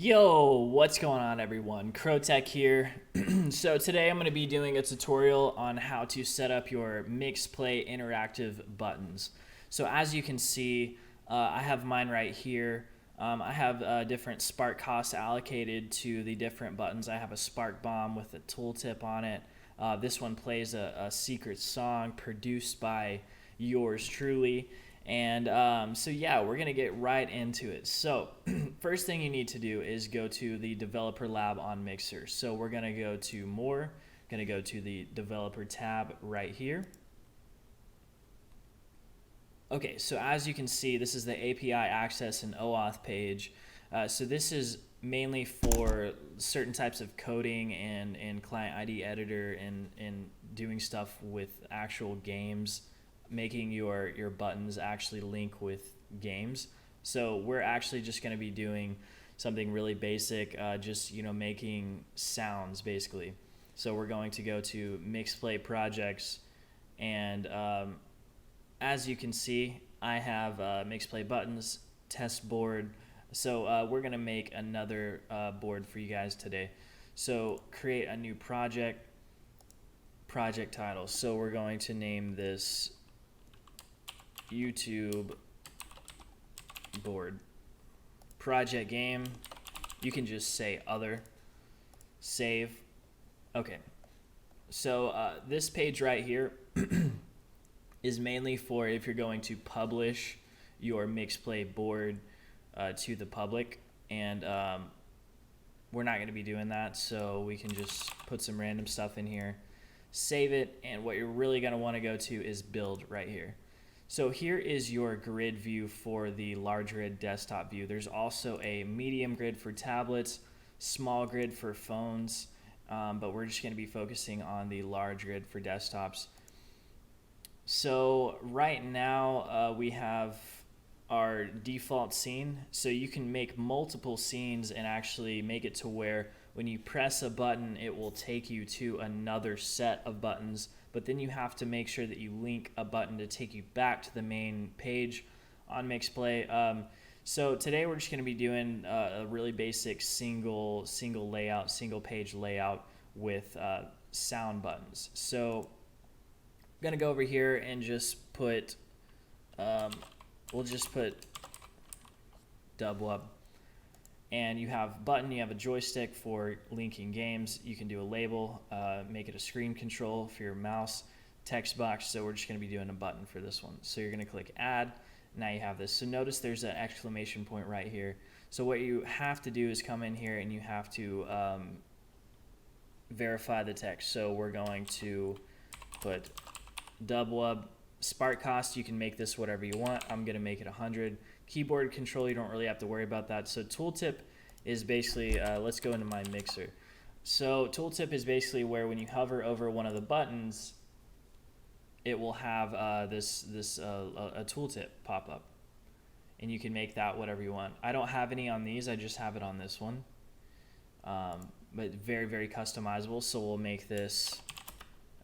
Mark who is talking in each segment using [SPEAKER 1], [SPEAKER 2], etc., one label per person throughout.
[SPEAKER 1] Yo, what's going on everyone? Crowtech here. So today I'm going to be doing a tutorial on how to set up your Mixplay interactive buttons. So as you can see, I have mine right here. I have different spark costs allocated to the different buttons. I have a spark bomb with a tooltip on it. This one plays a secret song produced by yours truly. And so yeah, we're gonna get right into it. So first thing you need to do is go to the developer lab on Mixer. So we're gonna go to more, gonna go to the developer tab right here. Okay, so as you can see, this is the API access and OAuth page. So this is mainly for certain types of coding and client ID editor and doing stuff with actual games, making your buttons actually link with games. So we're actually just going to be doing something really basic, just making sounds basically. So we're going to go to Mixplay projects, and as you can see, I have Mixplay buttons, test board. So we're going to make another board for you guys today. So create a new project title. So we're going to name this YouTube board. Project game, you can just say other. Save. Okay, so this page right here is mainly for if you're going to publish your Mixplay board to the public, and we're not going to be doing that, so we can just put some random stuff in here, save it, and what you're really going to want to go to is build right here. So here is your grid view for the large grid desktop view. There's also a medium grid for tablets, small grid for phones, but we're just going to be focusing on the large grid for desktops. So right now we have our default scene. So you can make multiple scenes and actually make it to where when you press a button, it will take you to another set of buttons, but then you have to make sure that you link a button to take you back to the main page on Mixplay. So today we're just going to be doing a really basic single layout, single page layout with sound buttons. So I'm going to go over here and just put, we'll just put double up. And you have button, you have a joystick for linking games. You can do a label, make it a screen control for your mouse, text box. So we're just going to be doing a button for this one. So you're going to click add. Now you have this. So notice there's an exclamation point right here. So what you have to do is come in here and you have to verify the text. So we're going to put double up. Spark cost, you can make this whatever you want. I'm going to make it 100. Keyboard control, you don't really have to worry about that. So tooltip is basically, let's go into my mixer. So tooltip is basically where when you hover over one of the buttons, it will have a tooltip pop up. And you can make that whatever you want. I don't have any on these, I just have it on this one. But very, very customizable. So we'll make this,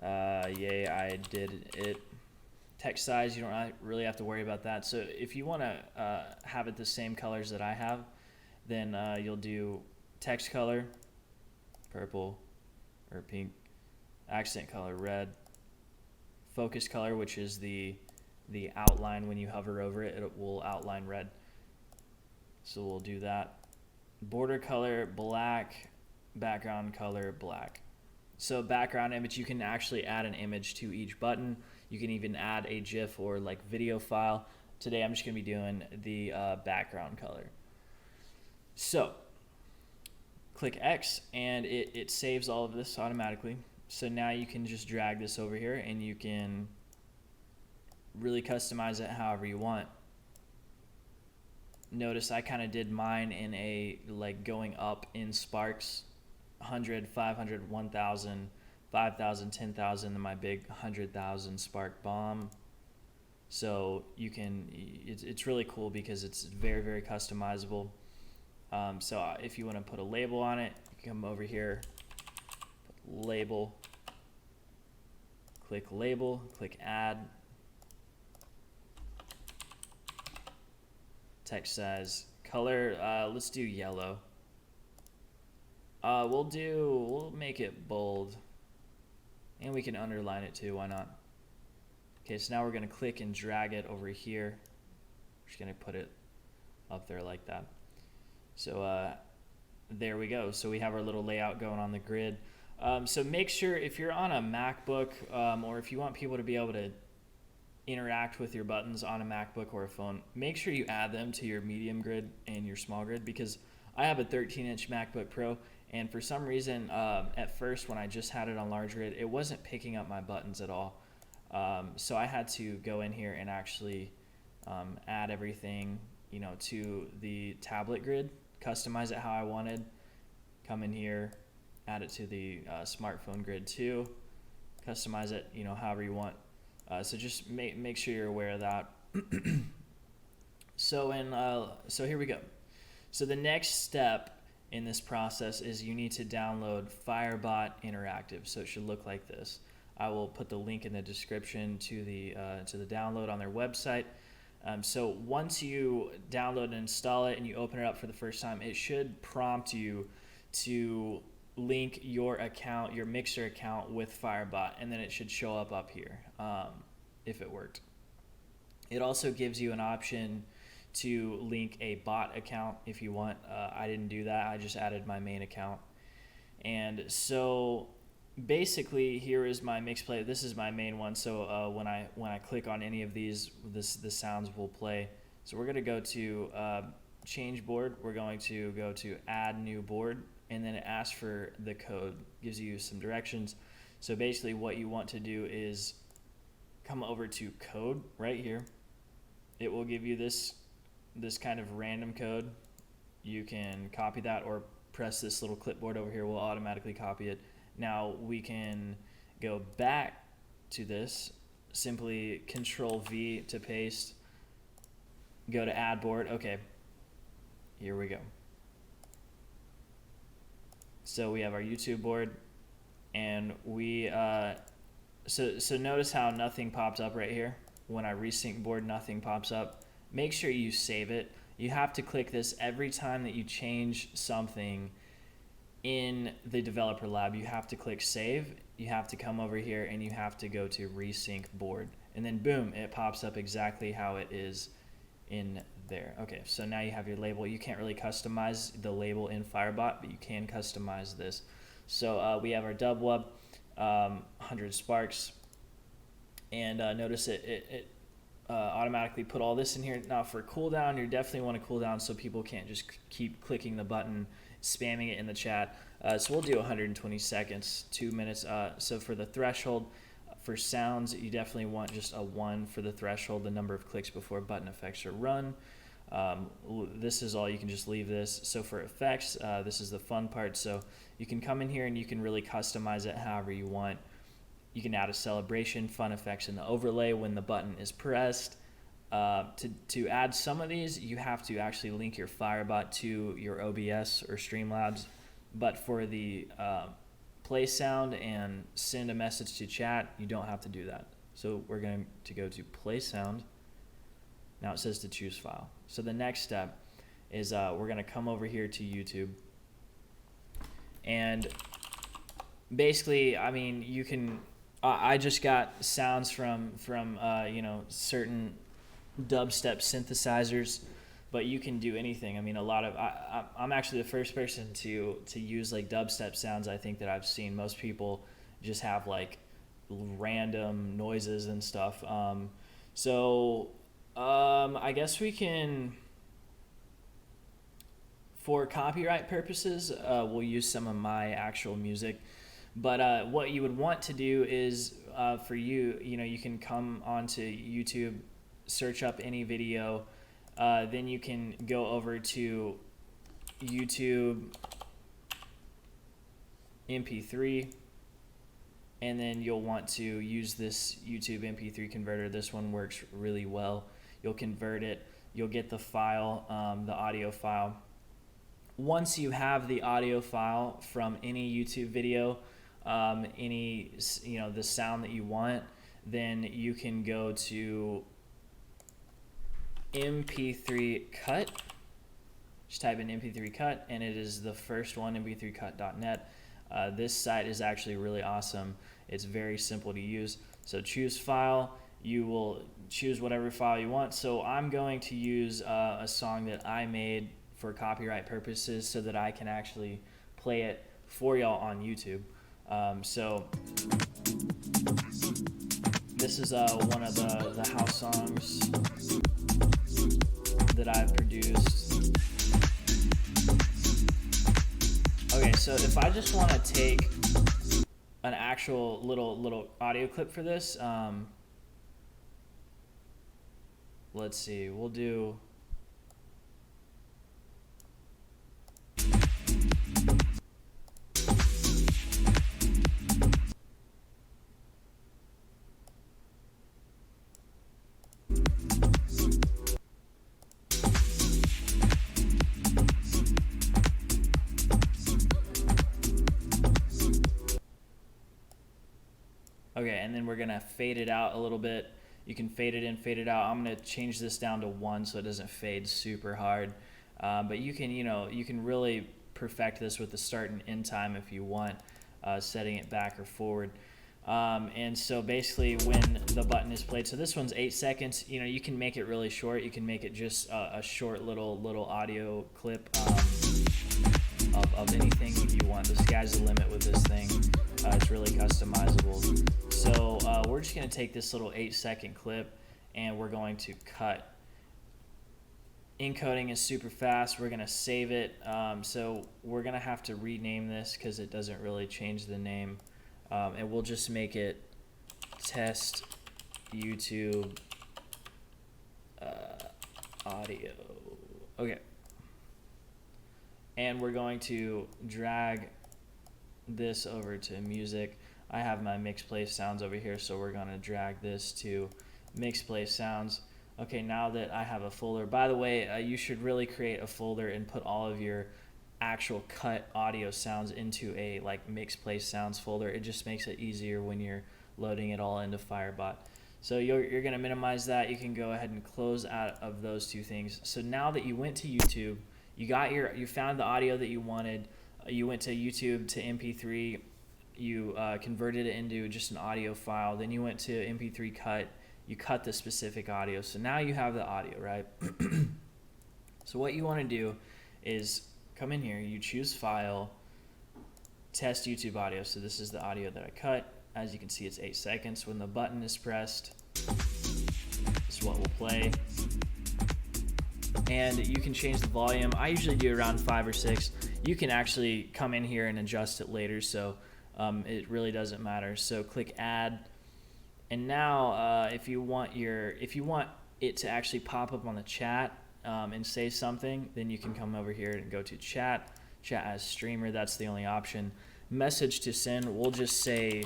[SPEAKER 1] yay, I did it. Text size, you don't really have to worry about that. So if you want to have it the same colors that I have, then you'll do text color, purple or pink, accent color, red, focus color, which is the outline. When you hover over it, it will outline red. So we'll do that. Border color, black, background color, black. So background image, you can actually add an image to each button. You can even add a GIF or like video file. Today I'm just going to be doing the background color. So click X and it saves all of this automatically. So now you can just drag this over here and you can really customize it however you want. Notice I kind of did mine in a like going up in sparks. 100, 500, 1,000, 5,000, 10,000, and my big 100,000 spark bomb. So you can, it's really cool because it's very, very customizable. So if you want to put a label on it, you can come over here, put label, click add, text size, color, let's do yellow. We'll make it bold, and we can underline it too, why not? Okay, so now we're gonna click and drag it over here. Just gonna put it up there like that. So there we go. So we have our little layout going on the grid. So make sure if you're on a MacBook, or if you want people to be able to interact with your buttons on a MacBook or a phone, make sure you add them to your medium grid and your small grid, because I have a 13-inch MacBook Pro, and for some reason, at first when I just had it on large grid, it wasn't picking up my buttons at all. So I had to go in here and actually add everything, you know, to the tablet grid, customize it how I wanted, come in here, add it to the smartphone grid too, customize it, you know, however you want. So just make sure you're aware of that. So here we go. So the next step in this process is you need to download Firebot Interactive. So it should look like this. I will put the link in the description to the download on their website. So once you download and install it and you open it up for the first time, it should prompt you to link your account, your Mixer account, with Firebot, and then it should show up here if it worked. It also gives you an option to link a bot account if you want. I didn't do that. I just added my main account. And so basically here is my Mixplay. This is my main one. So when I click on any of these, the sounds will play. So we're going to go to change board. We're going to go to add new board, and then it asks for the code, gives you some directions. So basically what you want to do is come over to code right here. It will give you this kind of random code. You can copy that or press this little clipboard over here, will automatically copy it. Now we can go back to this, simply Control V to paste, go to add board. Okay, here we go. So we have our YouTube board, and we so notice how nothing pops up right here. When I resync board, nothing pops up. Make sure you save it. You have to click this every time that you change something in the developer lab. You have to click save. You have to come over here and you have to go to resync board, and then boom, it pops up exactly how it is in there. Okay, so now you have your label. You can't really customize the label in Firebot, but you can customize this. So we have our dubwub, 100 sparks, and notice it automatically put all this in here. Now for cooldown, you definitely want to cool down so people can't just keep clicking the button, spamming it in the chat. So we'll do 120 seconds, 2 minutes. So for the threshold, for sounds, you definitely want just a 1 for the threshold, the number of clicks before button effects are run. This is all, you can just leave this. So for effects, this is the fun part. So you can come in here and you can really customize it however you want. You can add a celebration, fun effects in the overlay when the button is pressed. To add some of these, you have to actually link your Firebot to your OBS or Streamlabs. But for the play sound and send a message to chat, you don't have to do that. So we're going to go to play sound. Now it says to choose file. So the next step is we're going to come over here to YouTube. And basically, I mean, you can... I just got sounds from you know, certain dubstep synthesizers, but you can do anything. I mean, a lot of I'm actually the first person to use like dubstep sounds. I think that I've seen. Most people just have like random noises and stuff. I guess we can, for copyright purposes, we'll use some of my actual music. But what you would want to do is, for you know, you can come onto YouTube, search up any video, then you can go over to YouTube MP3, and then you'll want to use this YouTube MP3 converter. This one works really well. You'll convert it, you'll get the file, the audio file. Once you have the audio file from any YouTube video, any, you know, the sound that you want, then you can go to MP3 cut, just type in MP3 cut, and it is the first one, mp3cut.net. This site is actually really awesome. It's very simple to use. So choose file. You will choose whatever file you want. So I'm going to use a song that I made for copyright purposes so that I can actually play it for y'all on YouTube. So this is one of the house songs that I've produced. Okay, so if I just want to take an actual little audio clip for this, let's see, we'll do okay, and then we're gonna fade it out a little bit. You can fade it in, fade it out. I'm gonna change this down to 1 so it doesn't fade super hard. But you can really perfect this with the start and end time if you want, setting it back or forward. And so basically when the button is played, so this one's 8 seconds, you can make it really short. You can make it just a short little audio clip of anything you want. The sky's the limit with this thing. It's really customizable. So we're just going to take this little 8-second clip and we're going to cut. Encoding is super fast. We're going to save it. So we're going to have to rename this because it doesn't really change the name. And we'll just make it test YouTube audio. Okay. And we're going to drag this over to music. I have my Mixplay sounds over here, so we're going to drag this to Mixplay sounds. Okay, now that I have a folder, by the way, you should really create a folder and put all of your actual cut audio sounds into a Mixplay sounds folder. It just makes it easier when you're loading it all into Firebot. So you're going to minimize that. You can go ahead and close out of those two things. So now that you went to YouTube, you found the audio that you wanted, you went to YouTube to MP3, you converted it into just an audio file, then you went to MP3 cut, you cut the specific audio. So now you have the audio, right? So what you want to do is come in here, you choose file, test YouTube audio. So this is the audio that I cut. As you can see, it's 8 seconds. When the button is pressed, this is what will play. And you can change the volume. I usually do around 5 or 6. You can actually come in here and adjust it later, so it really doesn't matter. So click add, and now if you want it to actually pop up on the chat and say something, then you can come over here and go to chat as streamer. That's the only option. Message to send, we'll just say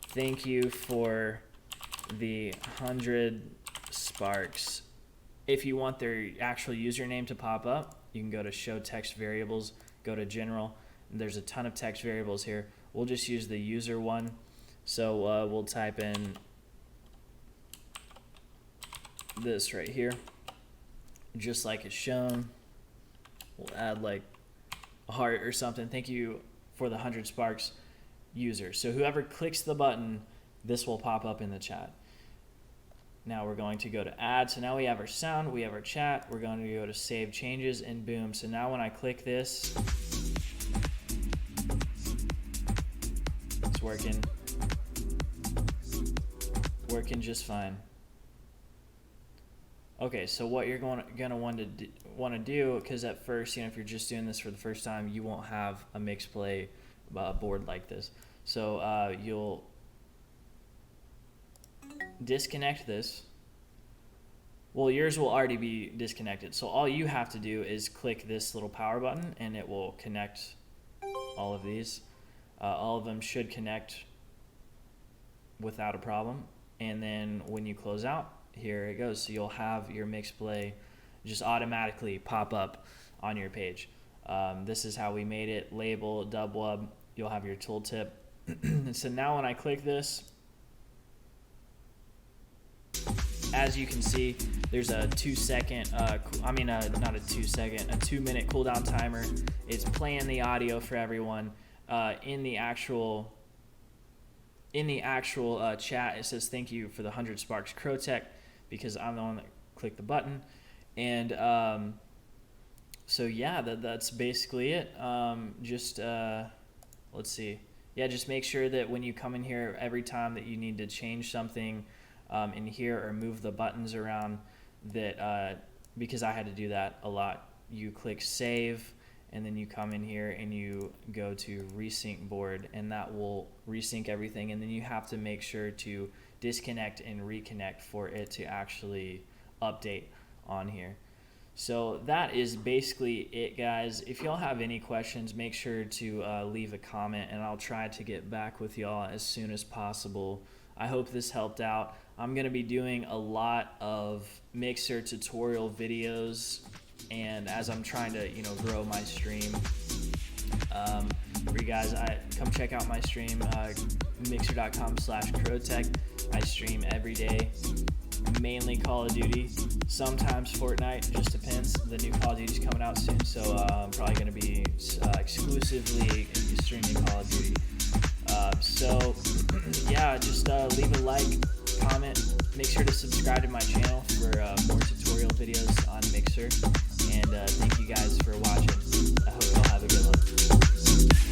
[SPEAKER 1] thank you for the 100 sparks. If you want their actual username to pop up, you can go to show text variables, go to general, and there's a ton of text variables here. We'll just use the user one. So we'll type in this right here, just like it's shown. We'll add like a heart or something. Thank you for the 100 sparks user. So whoever clicks the button, this will pop up in the chat. Now we're going to go to add. So now we have our sound, we have our chat. We're going to go to save changes, and boom. So now when I click this, it's working just fine. Okay, so what you're gonna want to do, because at first, if you're just doing this for the first time, you won't have a Mixplay board like this. So you'll disconnect this. Well, yours will already be disconnected. So all you have to do is click this little power button, and it will connect all of these. All of them should connect without a problem. And then when you close out, here it goes. So you'll have your Mixplay just automatically pop up on your page. This is how we made it. Label, dubwub, you'll have your tooltip. And so now when I click this, as you can see, there's a 2 second, not a 2 second, a 2 minute cooldown timer. It's playing the audio for everyone. In the actual chat, it says thank you for the 100 Sparks Crotech, because I'm the one that clicked the button. And so yeah, that's basically it. Let's see. Yeah, just make sure that when you come in here, every time that you need to change something in here or move the buttons around, that because I had to do that a lot, you click save, and then you come in here and you go to resync board, and that will resync everything. And then you have to make sure to disconnect and reconnect for it to actually update on here. So that is basically it, guys. If y'all have any questions, make sure to leave a comment, and I'll try to get back with y'all as soon as possible. I hope this helped out. I'm going to be doing a lot of mixer tutorial videos, and as I'm trying to, grow my stream, for you guys, come check out my stream, mixer.com/crotech. I stream every day, mainly Call of Duty, sometimes Fortnite, just depends. The new Call of Duty's coming out soon, so I'm probably going to be exclusively streaming Call of Duty. So yeah, just leave a like, comment, make sure to subscribe to my channel for more tutorial videos on Mixer, and thank you guys for watching. I hope y'all have a good one.